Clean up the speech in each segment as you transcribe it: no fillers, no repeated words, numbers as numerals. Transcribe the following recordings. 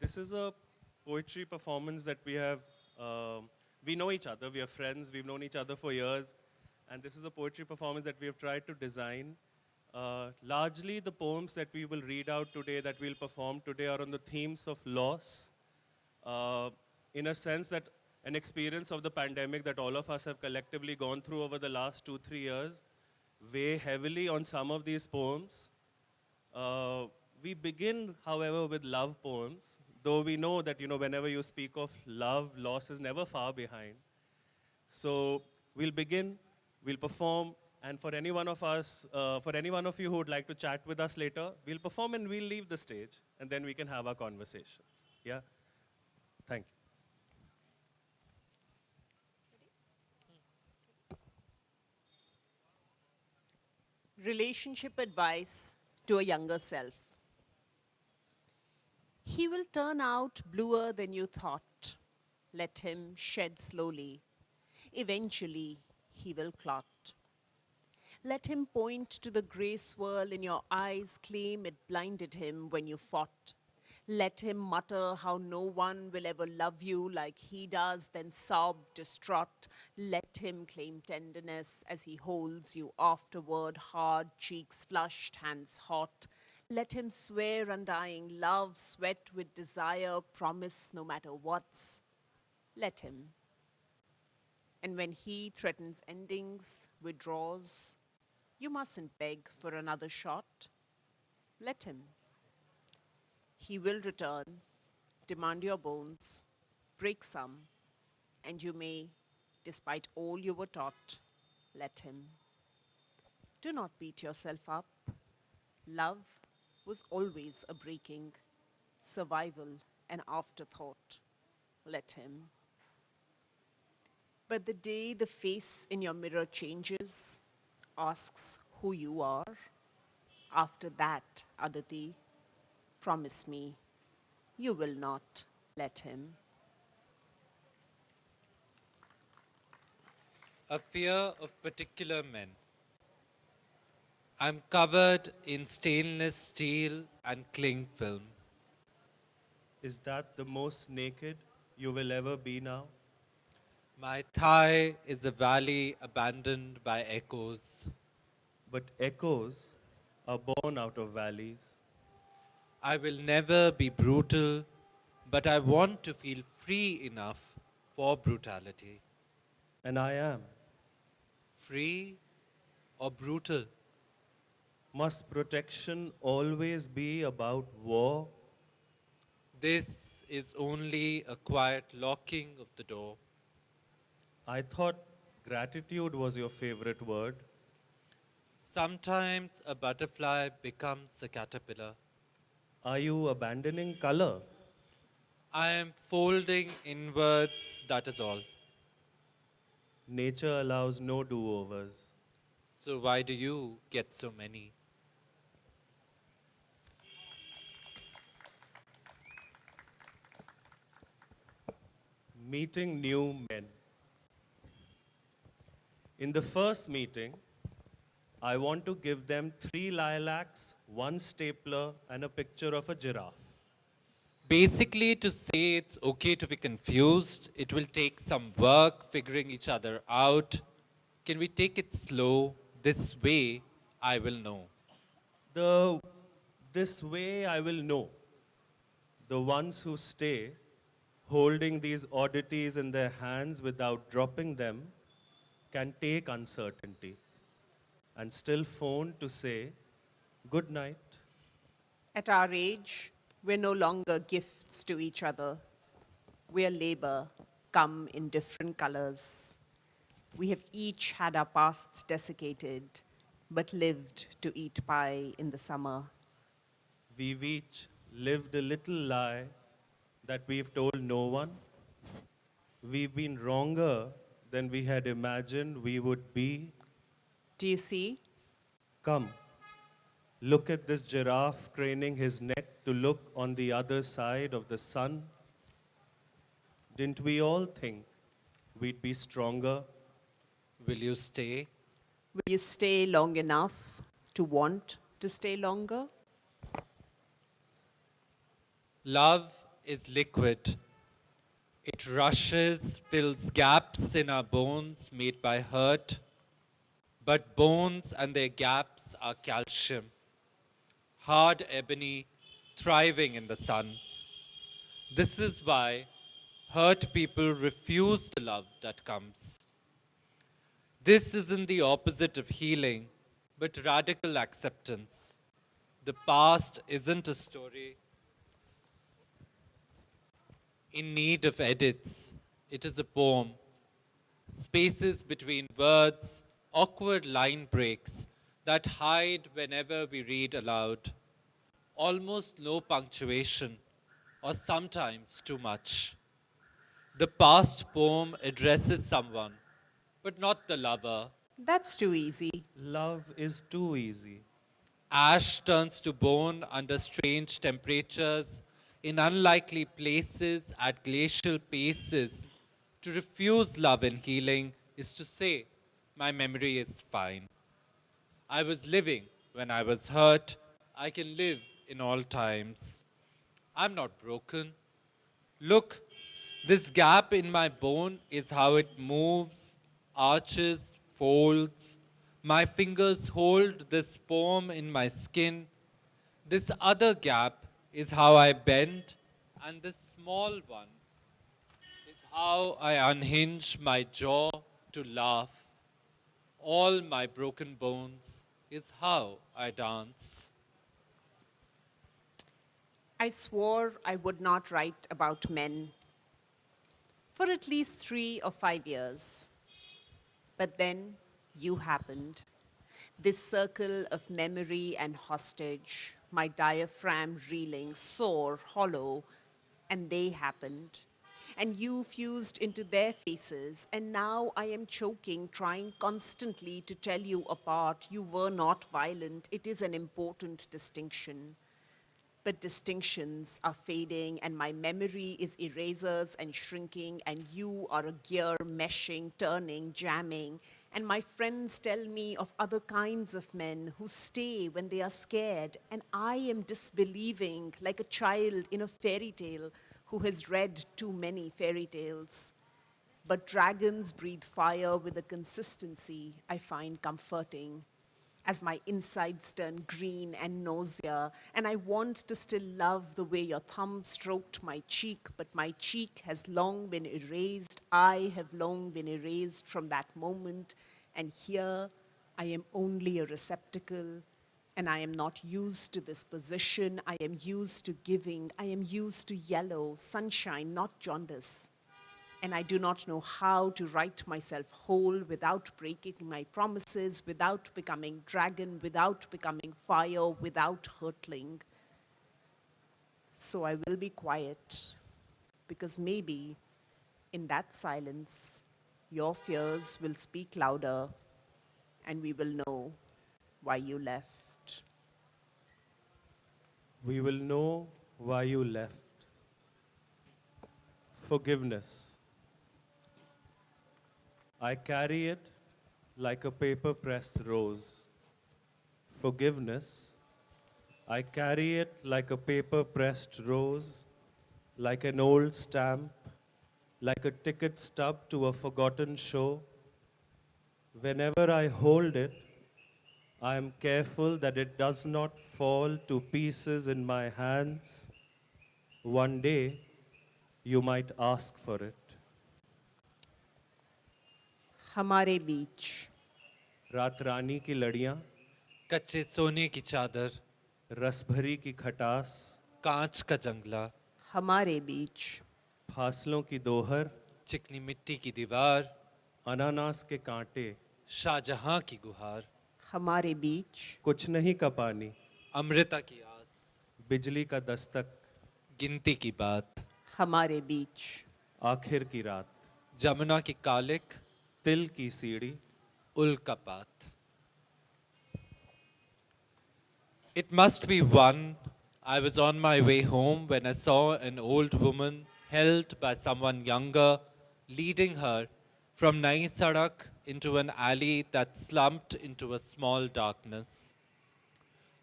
This is a poetry performance that we have. We know each other, we are friends, we've known each other for years. And this is a poetry performance that we have tried to design. Largely, the poems that we will read out today, that we'll perform today, are on the themes of loss. In a sense that an experience of the pandemic that all of us have collectively gone through over the last 2-3 years weigh heavily on some of these poems. We begin, however, with love poems, though we know that, whenever you speak of love, loss is never far behind. So we'll begin, we'll perform, and for any one of us, for any one of you who would like to chat with us later, we'll perform and we'll leave the stage, and then we can have our conversations. Yeah? Thank you. Relationship advice to a younger self. He will turn out bluer than you thought. Let him shed slowly. Eventually, he will clot. Let him point to the grey swirl in your eyes, claim it blinded him when you fought. Let him mutter how no one will ever love you like he does, then sob distraught. Let him claim tenderness as he holds you afterward, hard cheeks flushed, hands hot. Let him swear undying love, sweat with desire, promise no matter what's. Let him. And when he threatens endings, withdraws, you mustn't beg for another shot. Let him. He will return, demand your bones, break some, and you may, despite all you were taught, let him. Do not beat yourself up. Love was always a breaking, survival an afterthought. Let him. But the day the face in your mirror changes, asks who you are, after that, Aditi, promise me, you will not let him. A fear of particular men. I'm covered in stainless steel and cling film. Is that the most naked you will ever be now? My thigh is a valley abandoned by echoes. But echoes are born out of valleys. I will never be brutal, but I want to feel free enough for brutality. And I am. Free or brutal? Must protection always be about war? This is only a quiet locking of the door. I thought gratitude was your favorite word. Sometimes a butterfly becomes a caterpillar. Are you abandoning color? I am folding inwards, that is all. Nature allows no do-overs. So why do you get so many? Meeting new men. In the first meeting, I want to give them 3 lilacs, 1 stapler, and a picture of a giraffe. Basically, to say it's okay to be confused, it will take some work figuring each other out. Can we take it slow? This way, I will know. This way I will know. The ones who stay, holding these oddities in their hands without dropping them, can take uncertainty and still phone to say, good night. At our age, we're no longer gifts to each other. We're labor, come in different colors. We have each had our pasts desiccated, but lived to eat pie in the summer. We've each lived a little lie that we've told no one. We've been wronger than we had imagined we would be. Do you see? Come, look at this giraffe craning his neck to look on the other side of the sun. Didn't we all think we'd be stronger? Will you stay? Will you stay long enough to want to stay longer? Love is liquid. It rushes, fills gaps in our bones made by hurt. But bones and their gaps are calcium, hard ebony, thriving in the sun. This is why hurt people refuse the love that comes. This isn't the opposite of healing, but radical acceptance. The past isn't a story in need of edits. It is a poem. Spaces between words, awkward line breaks that hide whenever we read aloud. Almost no punctuation, or sometimes too much. The past poem addresses someone, but not the lover. That's too easy. Love is too easy. Ash turns to bone under strange temperatures, in unlikely places, at glacial paces. To refuse love and healing is to say, my memory is fine. I was living when I was hurt. I can live in all times. I'm not broken. Look, this gap in my bone is how it moves, arches, folds. My fingers hold this poem in my skin. This other gap is how I bend, and this small one is how I unhinge my jaw to laugh. All my broken bones is how I dance. I swore I would not write about men for at least 3 or 5 years. But then you happened. This circle of memory and hostage, my diaphragm reeling, sore, hollow, and they happened. And you fused into their faces, and now I am choking, trying constantly to tell you apart. You were not violent. It is an important distinction. But distinctions are fading, and my memory is erasers and shrinking, and you are a gear meshing, turning, jamming. And my friends tell me of other kinds of men who stay when they are scared, and I am disbelieving like a child in a fairy tale who has read too many fairy tales. But dragons breathe fire with a consistency I find comforting. As my insides turn green and nausea, and I want to still love the way your thumb stroked my cheek, but my cheek has long been erased. I have long been erased from that moment, and here I am only a receptacle, and I am not used to this position. I am used to giving. I am used to yellow, sunshine, not jaundice. And I do not know how to write myself whole without breaking my promises, without becoming dragon, without becoming fire, without hurtling. So I will be quiet, because maybe in that silence, your fears will speak louder, and we will know why you left. We will know why you left. Forgiveness. I carry it like a paper-pressed rose. Forgiveness. I carry it like a paper-pressed rose, like an old stamp, like a ticket stub to a forgotten show. Whenever I hold it, I am careful that it does not fall to pieces in my hands. One day, you might ask for it. हमारे बीच रात रानी की लड़ियाँ, कच्चे सोने की चादर, रस भरी की खटास, कांच का जंगला, हमारे बीच फासलों की दोहर, चिकनी मिट्टी की दीवार, अनानास के कांटे, शाहजहां की गुहार, हमारे बीच कुछ नहीं का पानी, अमृता की आस, बिजली का दस्तक, गिनती की बात, हमारे बीच आखिर की रात, जमुना की कालिक, तिल की सीढ़ी, उल का पात. It must be one. I was on my way home when I saw an old woman held by someone younger, leading her from Nai Sadak into an alley that slumped into a small darkness.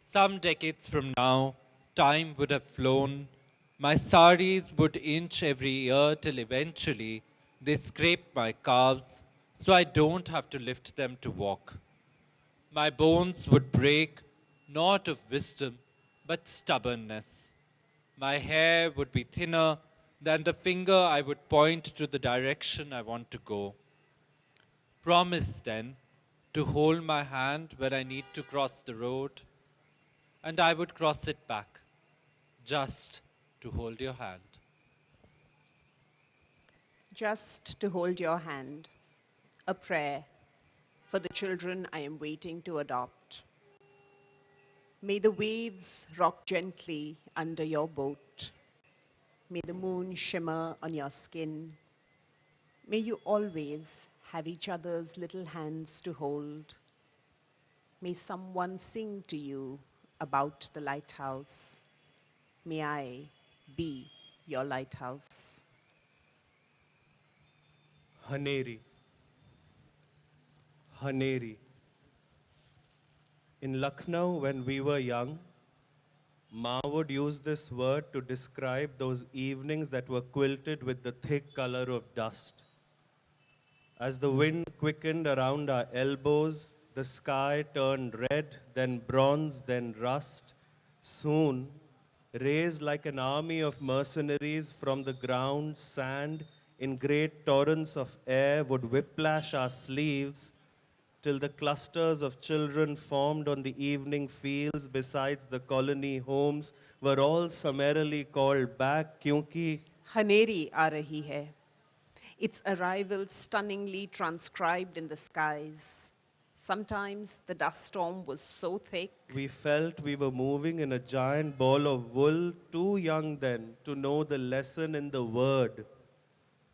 Some decades from now, time would have flown, My saris would inch every year till eventually they scrape my calves so I don't have to lift them to walk. My bones would break, not of wisdom, but stubbornness. My hair would be thinner than the finger I would point to the direction I want to go. Promise then to hold my hand when I need to cross the road, and I would cross it back, just to hold your hand. Just to hold your hand, a prayer for the children I am waiting to adopt. May the waves rock gently under your boat. May the moon shimmer on your skin. May you always have each other's little hands to hold. May someone sing to you about the lighthouse. May I be your lighthouse. Haneri. Haneri. In Lucknow, when we were young, Ma would use this word to describe those evenings that were quilted with the thick color of dust. As the wind quickened around our elbows, the sky turned red, then bronze, then rust. Soon, raised like an army of mercenaries from the ground, sand in great torrents of air would whiplash our sleeves till the clusters of children formed on the evening fields besides the colony homes were all summarily called back kyunki Haneri aa rahi hai. Its arrival stunningly transcribed in the skies. Sometimes the dust storm was so thick, we felt we were moving in a giant ball of wool, too young then to know the lesson in the word,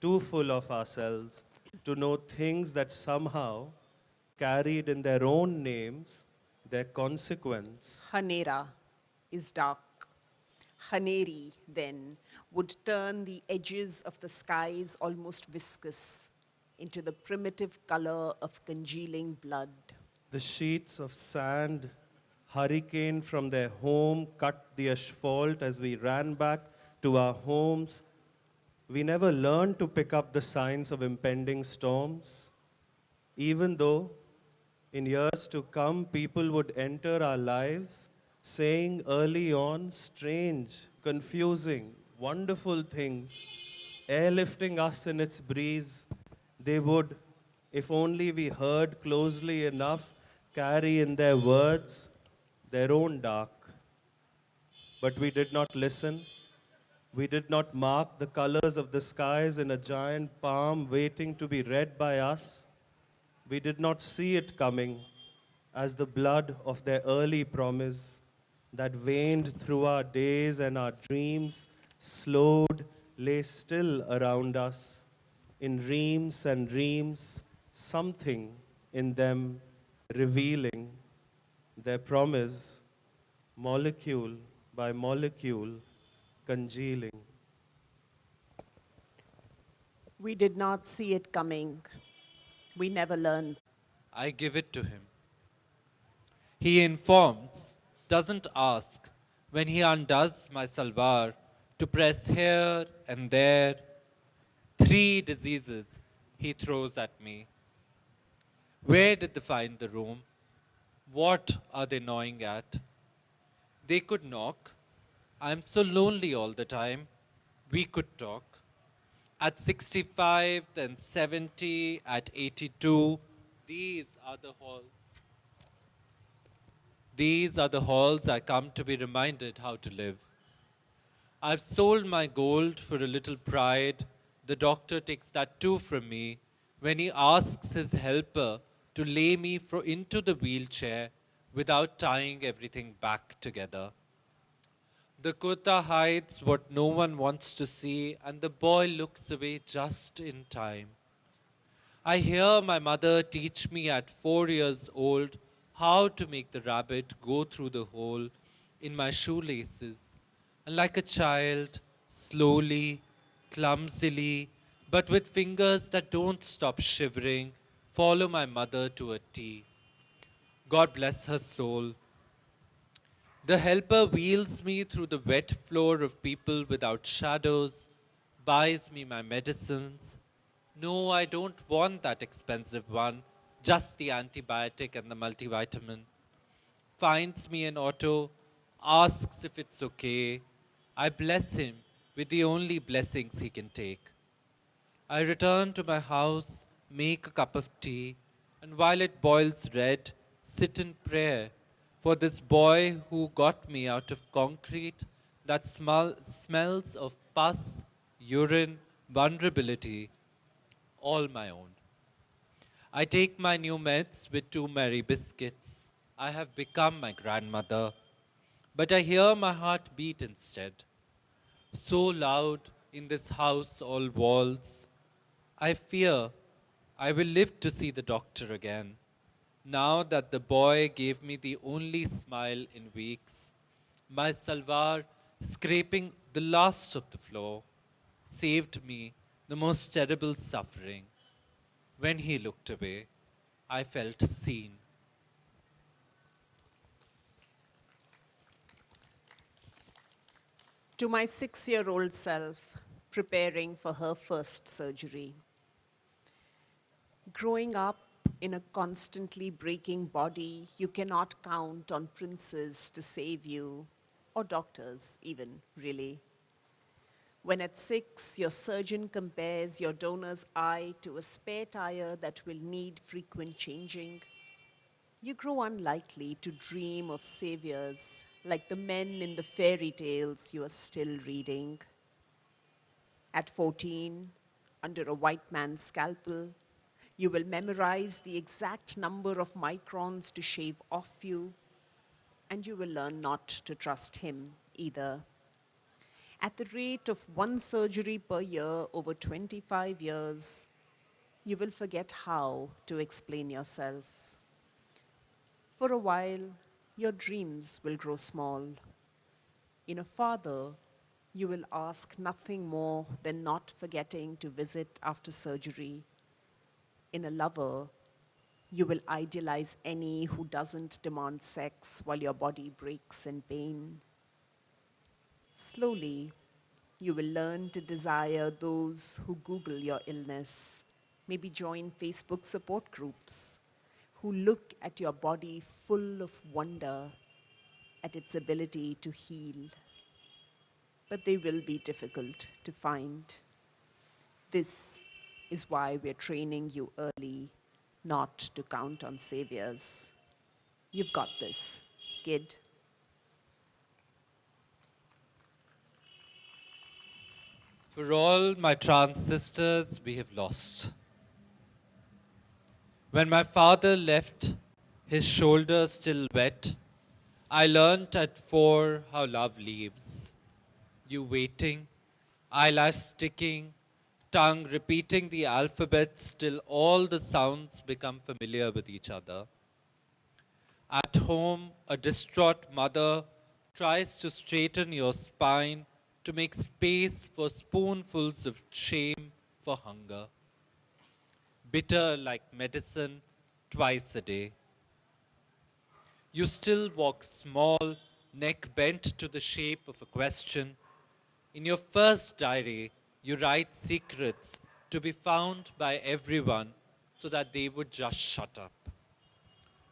too full of ourselves to know things that somehow carried in their own names their consequence. Hanera is dark. Haneri, then, would turn the edges of the skies almost viscous into the primitive color of congealing blood. The sheets of sand, hurricane from their home, cut the asphalt as we ran back to our homes. We never learned to pick up the signs of impending storms, even though in years to come, people would enter our lives saying early on strange, confusing, wonderful things, airlifting us in its breeze. They would, if only we heard closely enough, carry in their words their own dark. But we did not listen. We did not mark the colors of the skies in a giant palm waiting to be read by us. We did not see it coming as the blood of their early promise that waned through our days and our dreams slowed, lay still around us in reams and reams, something in them revealing their promise, molecule by molecule, congealing. We did not see it coming. We never learned. I give it to him. He informs, doesn't ask, when he undoes my salwar to press here and there. 3 diseases he throws at me. Where did they find the room? What are they gnawing at? They could knock. I'm so lonely all the time. We could talk. At 65 and 70, at 82, these are the halls. These are the halls I come to be reminded how to live. I've sold my gold for a little pride. The doctor takes that too from me when he asks his helper to lay me into the wheelchair without tying everything back together. The kurta hides what no one wants to see, and the boy looks away just in time. I hear my mother teach me at 4 years old how to make the rabbit go through the hole in my shoelaces. And like a child, slowly, clumsily, but with fingers that don't stop shivering, follow my mother to a T. God bless her soul. The helper wheels me through the wet floor of people without shadows, buys me my medicines. No, I don't want that expensive one, just the antibiotic and the multivitamin. Finds me an auto, asks if it's okay. I bless him with the only blessings he can take. I return to my house, make a cup of tea, and while it boils red, sit in prayer for this boy who got me out of concrete that smells of pus, urine, vulnerability, all my own. I take my new meds with 2 merry biscuits. I have become my grandmother, but I hear my heart beat instead. So loud in this house, all walls. I fear I will live to see the doctor again, now that the boy gave me the only smile in weeks. My salwar, scraping the last of the floor, saved me the most terrible suffering. When he looked away, I felt seen. To my 6-year-old self, preparing for her first surgery. Growing up in a constantly breaking body, you cannot count on princes to save you, or doctors even, really. When at 6, your surgeon compares your donor's eye to a spare tire that will need frequent changing, you grow unlikely to dream of saviors like the men in the fairy tales you are still reading. At 14, under a white man's scalpel, you will memorize the exact number of microns to shave off you, and you will learn not to trust him either. At the rate of 1 surgery per year over 25 years, you will forget how to explain yourself. For a while, your dreams will grow small. In a father, you will ask nothing more than not forgetting to visit after surgery. In a lover, you will idealize any who doesn't demand sex while your body breaks in pain. Slowly, you will learn to desire those who Google your illness, maybe join Facebook support groups, who look at your body full of wonder at its ability to heal. But they will be difficult to find. This is why we're training you early not to count on saviors. You've got this, kid. For all my trans sisters we have lost. When my father left, his shoulders still wet, I learnt at 4 how love leaves. You waiting, eyelash sticking, tongue repeating the alphabet till all the sounds become familiar with each other. At home, a distraught mother tries to straighten your spine to make space for spoonfuls of shame for hunger. Bitter like medicine twice a day. You still walk small, neck bent to the shape of a question. In your first diary, you write secrets to be found by everyone so that they would just shut up.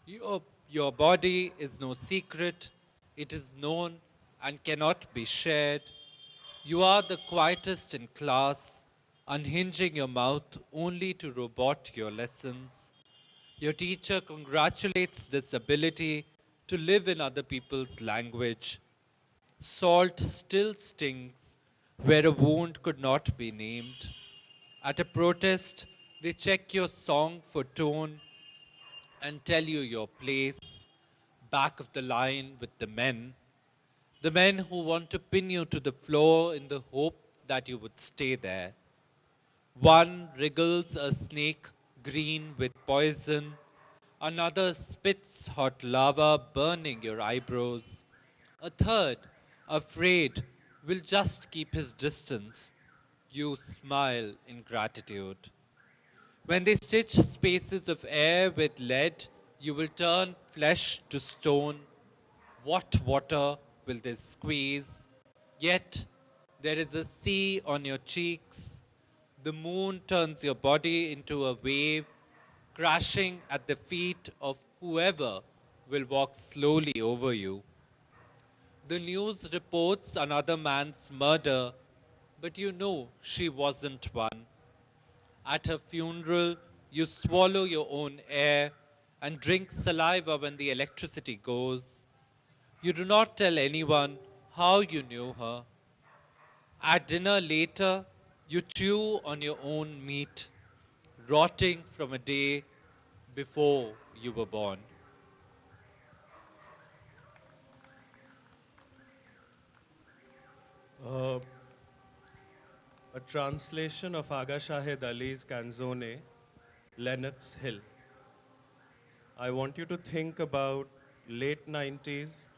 Your body is no secret. It is known and cannot be shared. You are the quietest in class, unhinging your mouth only to robot your lessons. Your teacher congratulates this ability to live in other people's language. Salt still stings where a wound could not be named. At a protest, they check your song for tone and tell you your place, back of the line with the men who want to pin you to the floor in the hope that you would stay there. One wriggles a snake green with poison, another spits hot lava burning your eyebrows. A third, afraid, will just keep his distance. You smile in gratitude. When they stitch spaces of air with lead, you will turn flesh to stone, What water will this squeeze? Yet there is a sea on your cheeks. The moon turns your body into a wave, crashing at the feet of whoever will walk slowly over you. The news reports another man's murder, but you know she wasn't one. At her funeral, you swallow your own air and drink saliva when the electricity goes. You do not tell anyone how you knew her. At dinner later, you chew on your own meat, rotting from a day before you were born. Uh, a translation of Aga Shahid Ali's canzone, Lenox Hill. I want you to think about late 90s,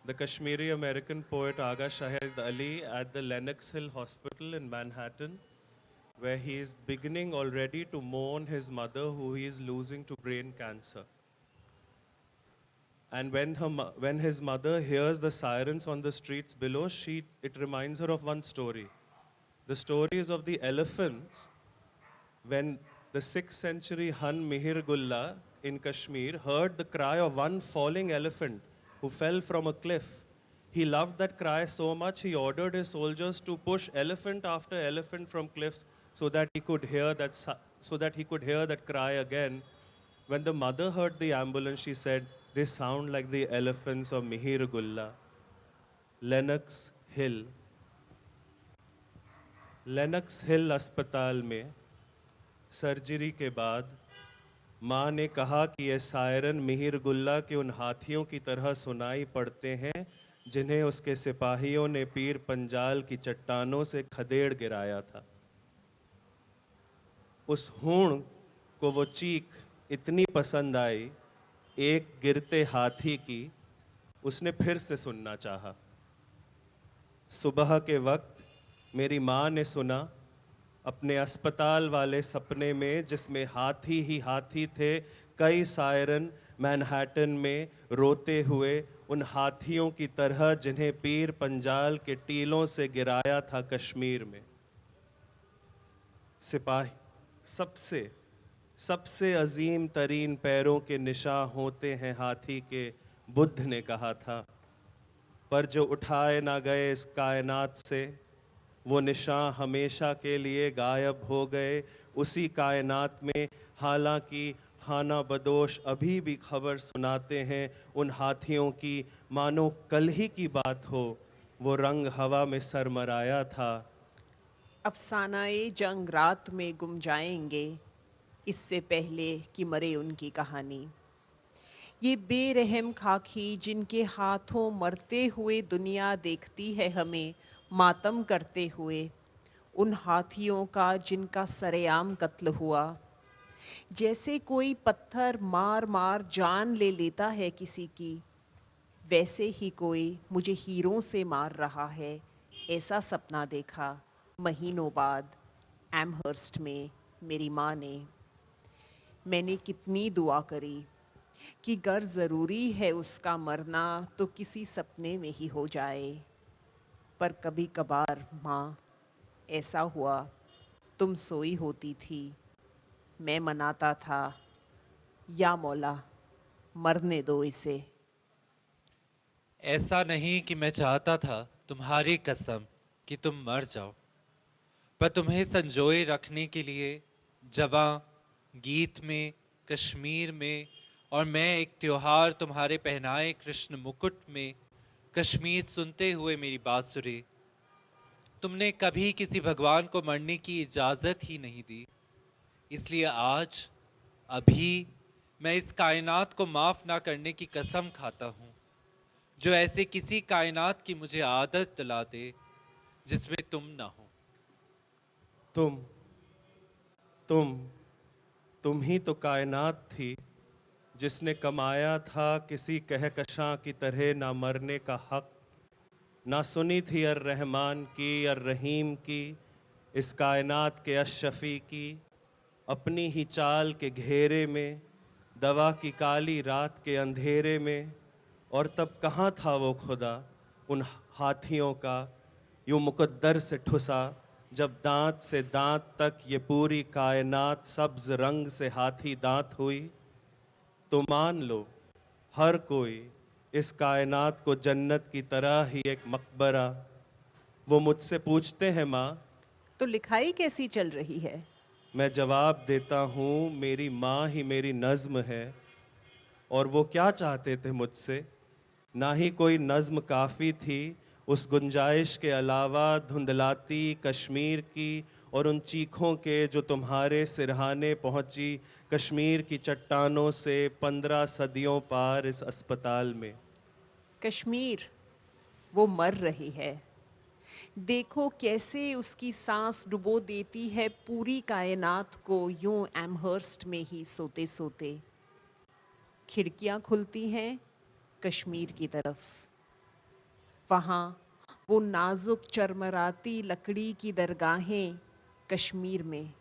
the Kashmiri American poet Aga Shahid Ali at the Lenox Hill Hospital in Manhattan, where he is beginning already to mourn his mother who he is losing to brain cancer. And when his mother hears the sirens on the streets below, it reminds her of one story. The story is of the elephants when the 6th century Hun Mihir Gulla in Kashmir heard the cry of one falling elephant who fell from a cliff. He loved that cry so much he ordered his soldiers to push elephant after elephant from cliffs so that he could hear that cry again. When the mother heard the ambulance, she said, "They sound like the elephants of Mihir Gulla." Lenox Hill. Lennox हिल अस्पताल में surgery के बाद माँ ने कहा कि ये siren Mihir गुल्ला के उन हाथियों की तरह सुनाई पड़ते हैं जिन्हें उसके सिपाहियों ने पीर पंजाल की चट्टानों से खदेड़ गिराया था। उस हूण को वो चीख इतनी पसंद आई, एक गिरते हाथी की, उसने फिर से सुनना चाहा। सुबह के वक्त मेरी माँ ने सुना अपने अस्पताल वाले सपने में, जिसमें हाथी ही हाथी थे, कई सायरन मैनहट्टन में रोते हुए उन हाथियों की तरह जिन्हें पीर पंजाल के टीलों से गिराया था कश्मीर में। सिपाही सबसे अजीम तरीन पैरों के निशां होते हैं हाथी के, बुद्ध ने कहा था, पर जो उठाए ना गए इस कायनात से, वो निशां हमेशा के लिए गायब हो गए उसी कायनात में। हालांकि खाना बदोश अभी भी खबर सुनाते हैं उन हाथियों की, मानो कल ही की बात हो, वो रंग हवा में सरमराया था। अफसानाए जंग रात में गुम जाएंगे, इससे पहले कि मरे उनकी कहानी। ये बेरहम खाकी जिनके हाथों मरते हुए दुनिया देखती है हमें मातम करते हुए, उन हाथियों का जिनका सरेआम कत्ल हुआ। जैसे कोई पत्थर मार मार जान ले लेता है किसी की, वैसे ही कोई मुझे हीरों से मार रहा है, ऐसा सपना देखा महीनों बाद एमहर्स्ट में मेरी माँ ने। मैंने कितनी दुआ करी कि गर ज़रूरी है उसका मरना तो किसी सपने में ही हो जाए, पर कभी कभार माँ ऐसा हुआ, तुम सोई होती थी, मैं मनाता था, या मौला मरने दो इसे। ऐसा नहीं कि मैं चाहता था तुम्हारी कसम कि तुम मर जाओ, पर तुम्हें संजोए रखने के लिए जवां गीत में, कश्मीर में, और मैं एक त्योहार तुम्हारे पहनाए कृष्ण मुकुट में, कश्मीर सुनते हुए मेरी बांसुरी। तुमने कभी किसी भगवान को मरने की इजाज़त ही नहीं दी, इसलिए आज अभी मैं इस कायनात को माफ़ ना करने की कसम खाता हूँ, जो ऐसे किसी कायनात की मुझे आदत दिला दे जिसमें तुम ना हो। तुम ही तो कायनात थी जिसने कमाया था किसी कहकशां की तरह ना मरने का हक, ना सुनी थी अर रहमान की अर रहीम की, इस कायनात के अशफी की, अपनी ही चाल के घेरे में, दवा की काली रात के अंधेरे में। और तब कहाँ था वो खुदा उन हाथियों का यूं मुकद्दर से ठुसा, जब दांत से दांत तक ये पूरी कायनात सब्ज रंग से हाथी दांत हुई। तो मान लो हर कोई इस कायनात को जन्नत की तरह ही एक मकबरा। वो मुझसे पूछते हैं माँ, तो लिखाई कैसी चल रही है? मैं जवाब देता हूँ मेरी माँ ही मेरी नज़्म है। और वो क्या चाहते थे मुझसे? ना ही कोई नज़्म काफ़ी थी, उस गुंजाइश के अलावा धुंधलाती कश्मीर की और उन चीखों के जो तुम्हारे सिरहाने पहुंची कश्मीर की चट्टानों से 15 सदियों पार इस अस्पताल में। कश्मीर, वो मर रही है। देखो कैसे उसकी सांस डुबो देती है पूरी कायनात को यूं एमहर्स्ट में ही सोते सोते। खिड़कियां खुलती हैं कश्मीर की तरफ। वहाँ वो नाजुक चरमराती लकड़ी की दरगाहें कश्मीर में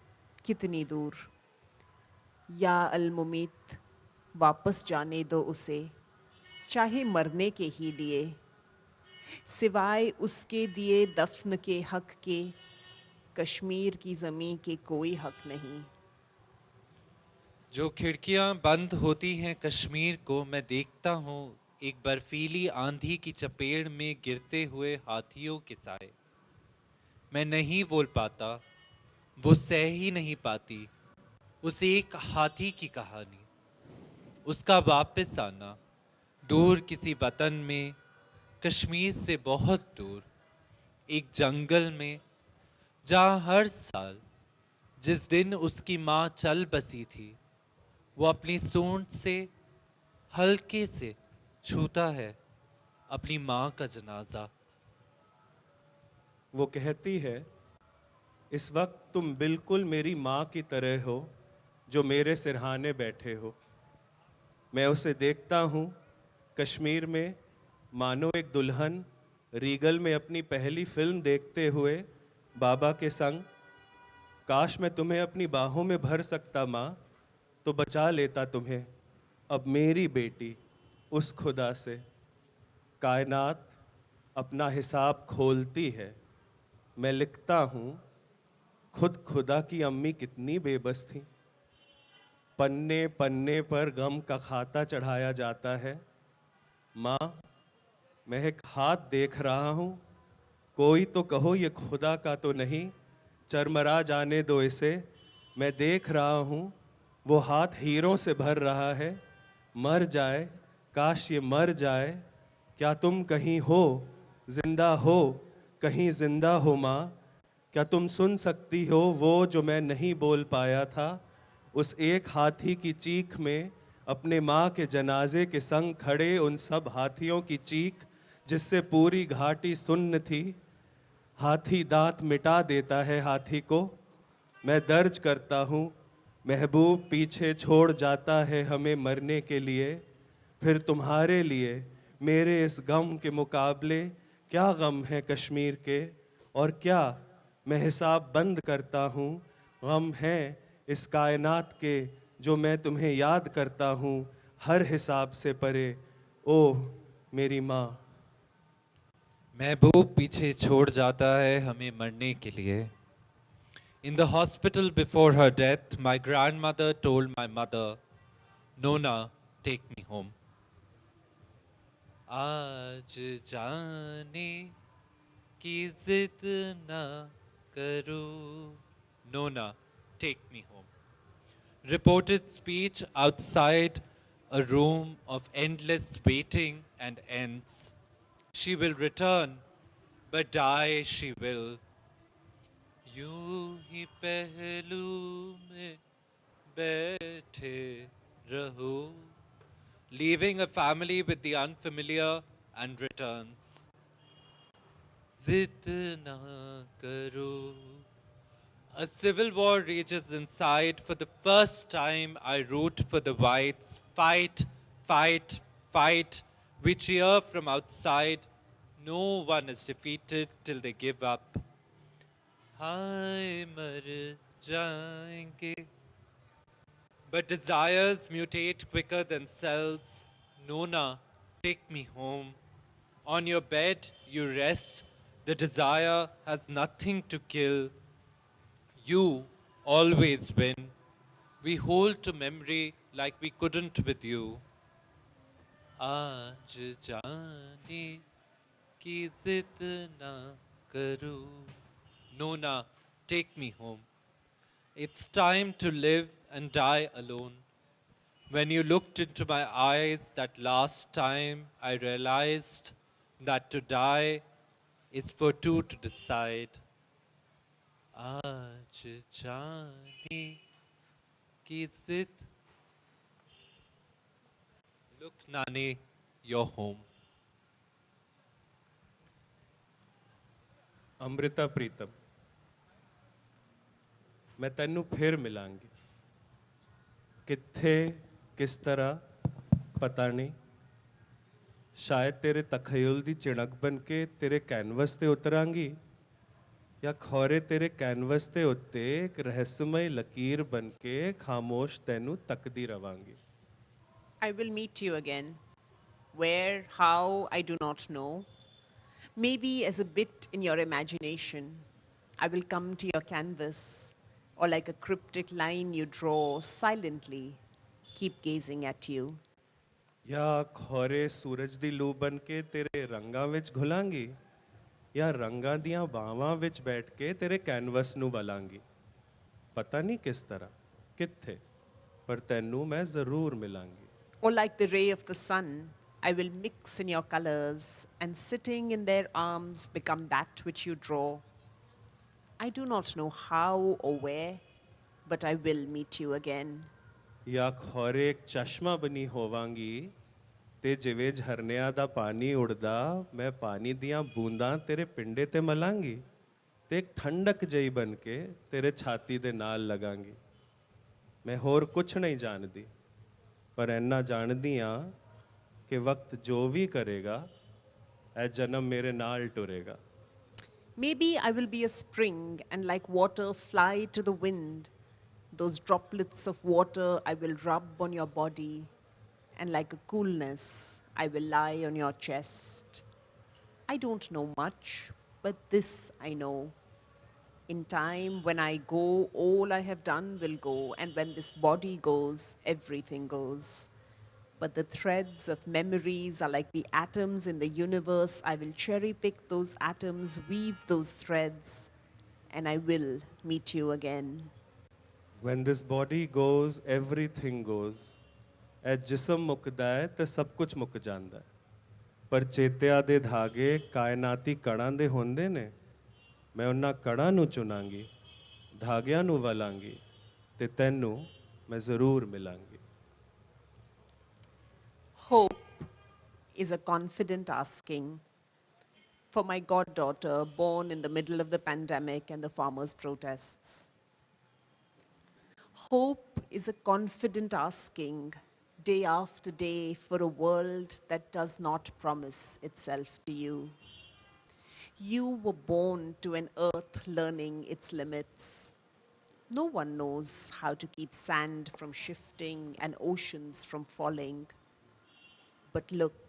कितनी दूर। या अलमुमीत, वापस जाने दो उसे, चाहे मरने के ही लिए। सिवाय उसके दिए दफन के हक के कश्मीर की ज़मीं के कोई हक नहीं। जो खिड़कियां बंद होती हैं कश्मीर को, मैं देखता हूँ एक बर्फीली आंधी की चपेट में गिरते हुए हाथियों के साए। मैं नहीं बोल पाता, वो सह ही नहीं पाती उस एक हाथी की कहानी, उसका वापस आना दूर किसी वतन में, कश्मीर से बहुत दूर, एक जंगल में, जहाँ हर साल जिस दिन उसकी माँ चल बसी थी, वो अपनी सूंड से हल्के से छूता है अपनी माँ का जनाजा। वो कहती है, इस वक्त तुम बिल्कुल मेरी माँ की तरह हो जो मेरे सिरहाने बैठे हो। मैं उसे देखता हूँ कश्मीर में, मानो एक दुल्हन रीगल में अपनी पहली फिल्म देखते हुए बाबा के संग। काश मैं तुम्हें अपनी बाहों में भर सकता माँ, तो बचा लेता तुम्हें अब मेरी बेटी उस खुदा से। कायनात अपना हिसाब खोलती है। मैं लिखता हूँ खुद खुदा की अम्मी कितनी बेबस थी। पन्ने पन्ने पर गम का खाता चढ़ाया जाता है। माँ, मैं एक हाथ देख रहा हूँ, कोई तो कहो ये खुदा का तो नहीं, चरमरा जाने दो इसे। मैं देख रहा हूँ वो हाथ हीरों से भर रहा है। मर जाए, काश ये मर जाए। क्या तुम कहीं हो, जिंदा हो, कहीं जिंदा हो माँ? क्या तुम सुन सकती हो वो जो मैं नहीं बोल पाया था? उस एक हाथी की चीख में अपने माँ के जनाजे के संग खड़े उन सब हाथियों की चीख जिससे पूरी घाटी सुन्न थी। हाथी दांत मिटा देता है हाथी को। मैं दर्ज करता हूँ महबूब पीछे छोड़ जाता है हमें मरने के लिए। फिर तुम्हारे लिए मेरे इस गम के मुकाबले क्या गम है कश्मीर के? और क्या मैं हिसाब बंद करता हूँ गम है इस कायनात के जो मैं तुम्हें याद करता हूँ हर हिसाब से परे। ओह मेरी माँ। महबूब पीछे छोड़ जाता है हमें मरने के लिए। In the hospital before her death, my grandmother told my mother, Nona, take me home. आज जाने की जिद ना करो, Nona, take me home. Reported speech outside a room of endless waiting and ends. She will return, but die she will. यूं ही पहलू में बैठे रहो, leaving a family with the unfamiliar and returns. जिद ना करो. A civil war rages inside. For the first time, I root for the whites. Fight, fight, fight. We cheer from outside. No one is defeated till they give up. हाय मर जाएंगे. But desires mutate quicker than cells. Nona, take me home. On your bed you rest, the desire has nothing to kill. You always win. We hold to memory like we couldn't with you. आज जाने की जिद ना करो. Nona, take me home. It's time to live and die alone. When you looked into my eyes that last time, I realized that to die is for two to decide. आज जाने की जिद. Look, Nani, you're home. Amrita Pritam ਮੈਂ ਤੈਨੂੰ ਫਿਰ ਮਿਲਾਂਗੀ ਕਿੱਥੇ ਕਿਸ ਤਰ੍ਹਾਂ ਪਤਾ ਨਹੀਂ ਸ਼ਾਇਦ ਤੇਰੇ ਤਖਯੁਲ ਦੀ ਚਿਣਕ ਬਣ ਕੇ ਤੇਰੇ ਕੈਨਵਸ ਤੇ ਉਤਰਾਂਗੀ ਜਾਂ ਖੌਰੇ ਤੇਰੇ ਕੈਨਵਸ ਦੇ ਉੱਤੇ ਇੱਕ ਰਹੱਸਮਈ ਲਕੀਰ ਬਣ ਕੇ ਖਾਮੋਸ਼ ਤੈਨੂੰ ਤੱਕਦੀ ਰਵਾਂਗੀ I will meet you again. Where, how, I do not know. Maybe as a bit in your imagination, I will come to your canvas, or like a cryptic line you draw silently, keep gazing at you. ਜਾਂ ਖੌਰੇ ਸੂਰਜ ਦੀ ਲੂ ਬਣ ਕੇ ਤੇਰੇ ਰੰਗਾਂ ਵਿੱਚ ਘੁਲਾਂਗੀ ਜਾਂ ਰੰਗਾਂ ਦੀਆਂ ਬਾਹਾਂ ਵਿੱਚ ਬੈਠ ਕੇ ਤੇਰੇ ਕੈਨਵਸ ਨੂੰ ਵਲਾਂਗੀ ਪਤਾ ਨਹੀਂ ਕਿਸ ਤਰ੍ਹਾਂ ਕਿੱਥੇ ਪਰ ਤੈਨੂੰ ਮੈਂ ਜ਼ਰੂਰ ਮਿਲਾਂਗੀ Or like the ray of the sun, I will mix in your colors and sitting in their arms become that which you draw. I do not know how or where, but I will meet you again. ਜਾਂ ਖੌਰੇ ਇੱਕ ਚਸ਼ਮਾ ਬਣੀ ਹੋਵਾਂਗੀ ਤੇ ਜਿਵੇਂ ਝਰਨਿਆਂ ਦਾ ਪਾਣੀ ਉੜਦਾ ਮੈਂ ਪਾਣੀ ਦੀਆਂ ਬੂੰਦਾਂ ਤੇਰੇ ਪਿੰਡੇ ਤੇ ਮਲਾਂਗੀ ਤੇ ਇੱਕ ਠੰਡਕ ਜਿਹੀ ਬਣ ਕੇ ਤੇਰੇ ਛਾਤੀ ਦੇ ਨਾਲ ਲਗਾਂਗੀ ਮੈਂ ਹੋਰ ਕੁਛ ਨਹੀਂ ਜਾਣਦੀ ਪਰ ਇੰਨਾ ਜਾਣਦੀ ਆ ਕਿ ਵਕਤ ਜੋ ਵੀ ਕਰੇਗਾ ਇਹ ਜਨਮ ਮੇਰੇ ਨਾਲ ਟੁਰੇਗਾ Maybe I will be a spring and like water fly to the wind. Those droplets of water I will rub on your body, and like a coolness I will lie on your chest. I don't know much, but this I know. In time, when I go, all I have done will go, and when this body goes, everything goes. But the threads of memories are like the atoms in the universe. I will cherry pick those atoms, weave those threads, and I will meet you again. When this body goes, everything goes. ਇਹ ਜਿਸਮ ਮੁੱਕਦਾ ਹੈ ਤੇ ਸਭ ਕੁਝ ਮੁੱਕ ਜਾਂਦਾ ਹੈ ਪਰ ਚੇਤਿਆ ਦੇ ਧਾਗੇ ਕਾਇਨਾਤੀ ਕਣਾਂ ਦੇ ਹੁੰਦੇ ਨੇ ਮੈਂ ਉਹਨਾਂ ਕਣਾਂ ਨੂੰ ਚੁਣਾਂਗੀ ਧਾਗਿਆਂ ਨੂੰ ਵਲਾਂਗੀ ਤੇ ਤੈਨੂੰ ਮੈਂ ਜ਼ਰੂਰ ਮਿਲਾਂਗੀ Hope is a confident asking for my goddaughter born in the middle of the pandemic and the farmers' protests. Hope is a confident asking day after day for a world that does not promise itself to you. You were born to an earth learning its limits. No one knows how to keep sand from shifting and oceans from falling. But look,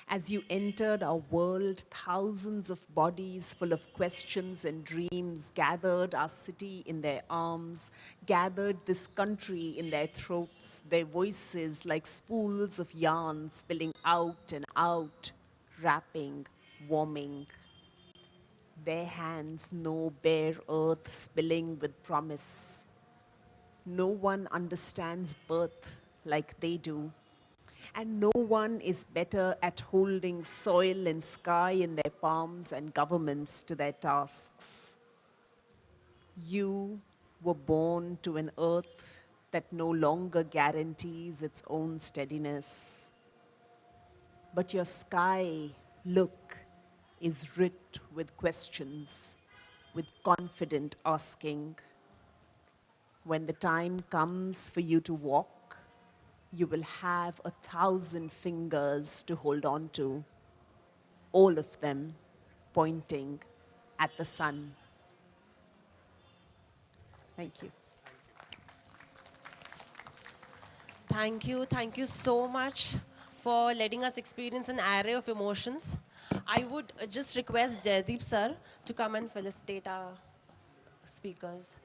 as you entered our world, thousands of bodies full of questions and dreams gathered our city in their arms, gathered this country in their throats, their voices like spools of yarn spilling out and out, wrapping, warming. Their hands know bare earth spilling with promise. No one understands birth like they do. And no one is better at holding soil and sky in their palms and governments to their tasks. You were born to an earth that no longer guarantees its own steadiness. But your sky, look, is writ with questions, with confident asking. When the time comes for you to walk, you will have 1,000 fingers to hold on to, all of them pointing at the sun. Thank you. Thank you so much for letting us experience an array of emotions. I would just request Jaideep sir to come and felicitate our speakers.